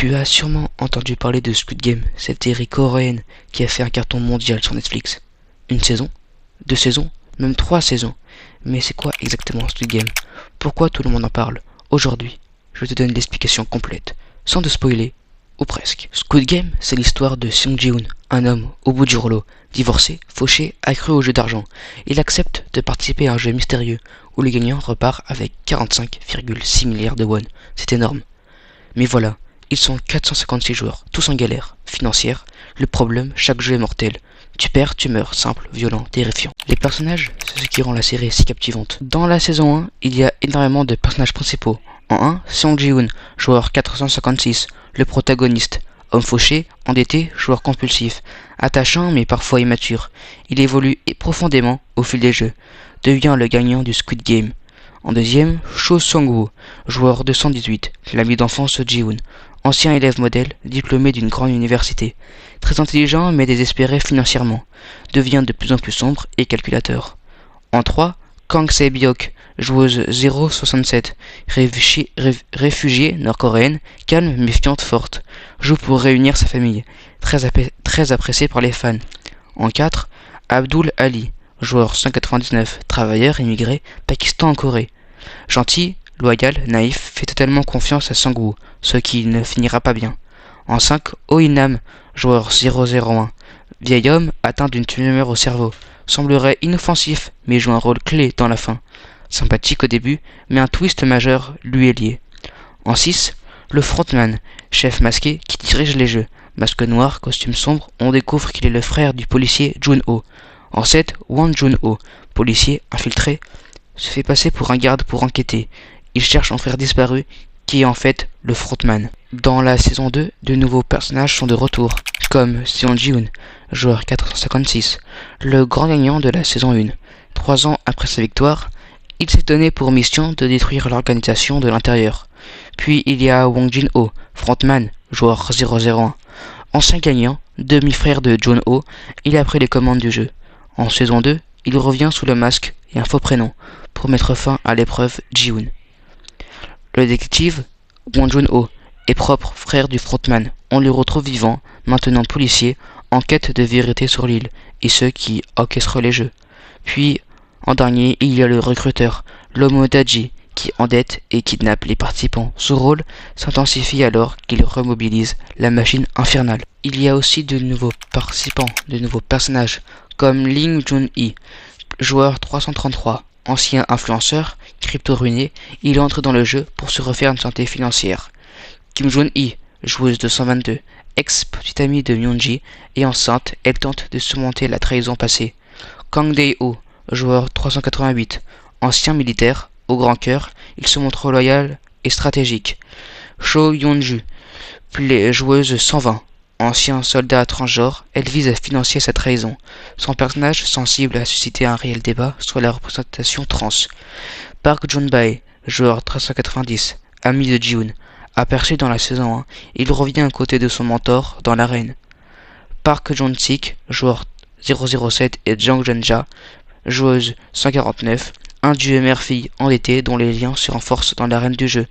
Tu as sûrement entendu parler de Squid Game, cette série coréenne qui a fait un carton mondial sur Netflix. Une saison, 2 saisons, même 3 saisons. Mais c'est quoi exactement Squid Game? Pourquoi tout le monde en parle? Aujourd'hui, je te donne l'explication complète, sans te spoiler, ou presque. Squid Game, c'est l'histoire de Sung Ji-hoon, un homme au bout du rouleau, divorcé, fauché, accro au jeu d'argent. Il accepte de participer à un jeu mystérieux où le gagnant repart avec 45,6 milliards de won. C'est énorme. Mais voilà, ils sont 456 joueurs, tous en galère financière. Le problème, chaque jeu est mortel. Tu perds, tu meurs, simple, violent, terrifiant. Les personnages, c'est ce qui rend la série si captivante. Dans la saison 1, il y a énormément de personnages principaux. En 1, Sung Ji-hoon, joueur 456, le protagoniste. Homme fauché, endetté, joueur compulsif. Attachant mais parfois immature. Il évolue profondément au fil des jeux. Devient le gagnant du Squid Game. En deuxième, Cho Sung-woo, joueur 218, l'ami d'enfance de Ji-hoon. Ancien élève modèle, diplômé d'une grande université. Très intelligent mais désespéré financièrement. Devient de plus en plus sombre et calculateur. En 3, Kang Se-byok, joueuse 067, réfugiée nord-coréenne, calme, méfiante, forte. Joue pour réunir sa famille, très appréciée par les fans. En 4, Abdul Ali, joueur 199, travailleur immigré, Pakistan en Corée. Gentil, loyal, naïf, fait totalement confiance à Sang-woo, ce qui ne finira pas bien. En 5, Oh In-nam, joueur 001, vieil homme atteint d'une tumeur au cerveau. Semblerait inoffensif, mais joue un rôle clé dans la fin. Sympathique au début, mais un twist majeur lui est lié. En 6, le frontman, chef masqué qui dirige les jeux. Masque noir, costume sombre, on découvre qu'il est le frère du policier Jun-ho. En 7, Won Jun-ho, policier infiltré, se fait passer pour un garde pour enquêter. Il cherche son frère disparu, qui est en fait le frontman. Dans la saison 2, de nouveaux personnages sont de retour, comme Sung Ji-hoon, joueur 456, le grand gagnant de la saison 1. 3 ans après sa victoire, il s'est donné pour mission de détruire l'organisation de l'intérieur. Puis il y a Wong Jin-ho, frontman, joueur 001. Ancien gagnant, demi-frère de Jun-ho, il a pris les commandes du jeu. En saison 2, il revient sous le masque et un faux prénom, pour mettre fin à l'épreuve Ji-hoon. Le détective, Won Jun-ho, est propre frère du frontman. On le retrouve vivant, maintenant policier, en quête de vérité sur l'île, et ceux qui orchestrent les jeux. Puis, en dernier, il y a le recruteur, l'homme Daji, qui endette et kidnappe les participants. Son rôle s'intensifie alors qu'il remobilise la machine infernale. Il y a aussi de nouveaux participants, de nouveaux personnages, comme Ling Jun-hee, joueur 333, ancien influenceur, crypto-ruiné, il entre dans le jeu pour se refaire une santé financière. Kim Jun-hee, joueuse 222, ex-petite amie de Myung-ji, et enceinte, elle tente de surmonter la trahison passée. Kang Dae-ho, joueur 388, ancien militaire, au grand cœur, il se montre loyal et stratégique. Cho Yeon-ju, joueuse 120, ancien soldat transgenre, elle vise à financer sa trahison. Son personnage sensible a suscité un réel débat sur la représentation trans. Park Jun-bae, joueur 390, ami de Ji-hoon, aperçu dans la saison 1, il revient à côté de son mentor dans l'arène. Park Jun-sik, joueur 007 et Jang Jeon-ja, joueuse 149, un duo mère-fille endetté dont les liens se renforcent dans l'arène du jeu.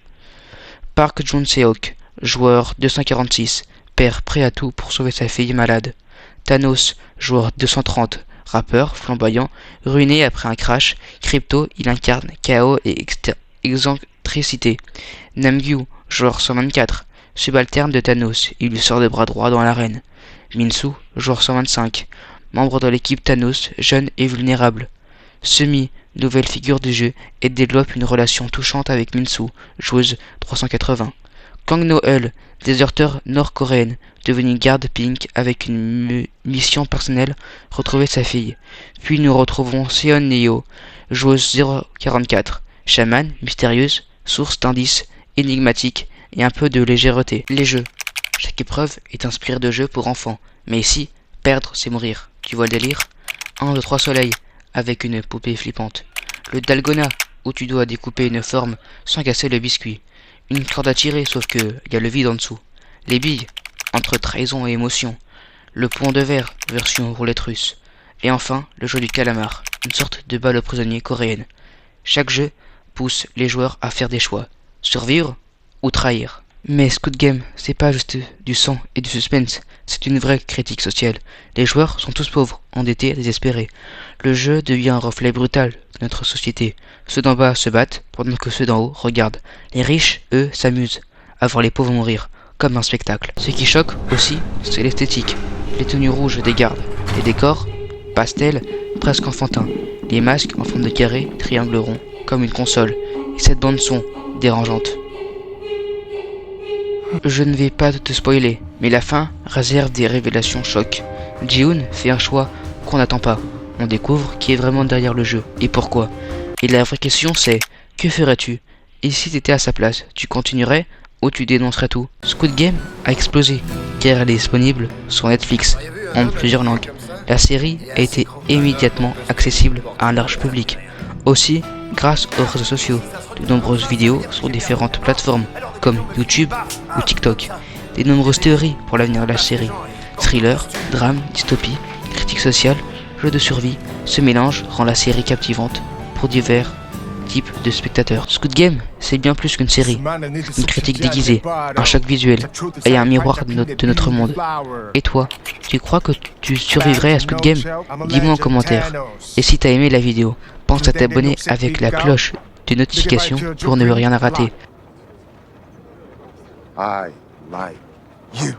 Park Jun-seok, joueur 246, père prêt à tout pour sauver sa fille malade. Thanos, joueur 230, rappeur flamboyant, ruiné après un crash, crypto, il incarne chaos et excentricité. Namgyu, joueur 124, subalterne de Thanos, il lui sort le bras droit dans l'arène. Minsu, joueur 125, membre de l'équipe Thanos, jeune et vulnérable. Semi, nouvelle figure du jeu, et développe une relation touchante avec Minsu, joueuse 380. Kang No-eul, déserteur nord-coréenne, devenue garde Pink avec une mission personnelle, retrouver sa fille. Puis nous retrouvons Seon Neo, joueuse 044, chamane, mystérieuse, source d'indices, énigmatique et un peu de légèreté. Les jeux. Chaque épreuve est inspirée de jeux pour enfants, mais ici, perdre c'est mourir. Tu vois le délire? 1 de 3 soleils, avec une poupée flippante. Le dalgona, où tu dois découper une forme sans casser le biscuit. Une corde à tirer, sauf que y a le vide en dessous. Les billes, entre trahison et émotion. Le pont de verre, version roulette russe. Et enfin, le jeu du calamar, une sorte de balle aux prisonniers coréenne. Chaque jeu pousse les joueurs à faire des choix. Survivre ou trahir. Mais Squid Game, c'est pas juste du sang et du suspense, c'est une vraie critique sociale. Les joueurs sont tous pauvres, endettés et désespérés. Le jeu devient un reflet brutal de notre société. Ceux d'en bas se battent, pendant que ceux d'en haut regardent. Les riches, eux, s'amusent à voir les pauvres mourir, comme un spectacle. Ce qui choque aussi, c'est l'esthétique. Les tenues rouges des gardes, les décors, pastels, presque enfantins. Les masques en forme de carré, triangle rond, comme une console. Et cette bande son, dérangeante. Je ne vais pas te spoiler, mais la fin réserve des révélations chocs. Ji-hoon fait un choix qu'on n'attend pas. On découvre qui est vraiment derrière le jeu et pourquoi. Et la vraie question c'est, que ferais-tu? Et si t'étais à sa place, tu continuerais ou tu dénoncerais tout? Squid Game a explosé car elle est disponible sur Netflix en plusieurs langues. La série a été immédiatement accessible à un large public. Aussi, grâce aux réseaux sociaux, de nombreuses vidéos sur différentes plateformes comme YouTube ou TikTok, des nombreuses théories pour l'avenir de la série. Thriller, drame, dystopie, critique sociale, jeu de survie, ce mélange rend la série captivante pour divers types de spectateurs. Squid Game, c'est bien plus qu'une série, une critique déguisée, un choc visuel et un miroir de notre monde. Et toi, tu crois que tu survivrais à Squid Game? Dis-moi en commentaire. Et si t'as aimé la vidéo, pense à t'abonner avec la cloche de notification pour ne rien rater. I like you.